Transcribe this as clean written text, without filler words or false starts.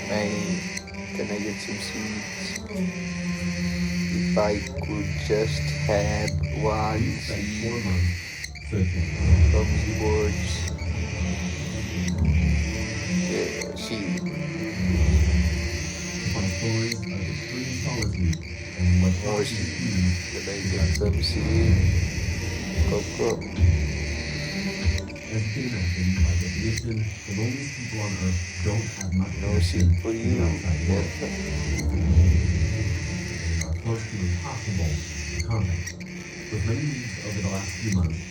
Man, can I get some seeds? If I could just have one You spent 4 seed months searching. from the words. Yeah, seed. To find stories of extreme solitude and what More caused seed. humans Can I to get some escape. seed? Coco. As you can imagine, by definition, the loneliest people on Earth don't have much No seed connection for to the you. outside world. Delta. They are close to impossible to contact. With many needs over the last few months,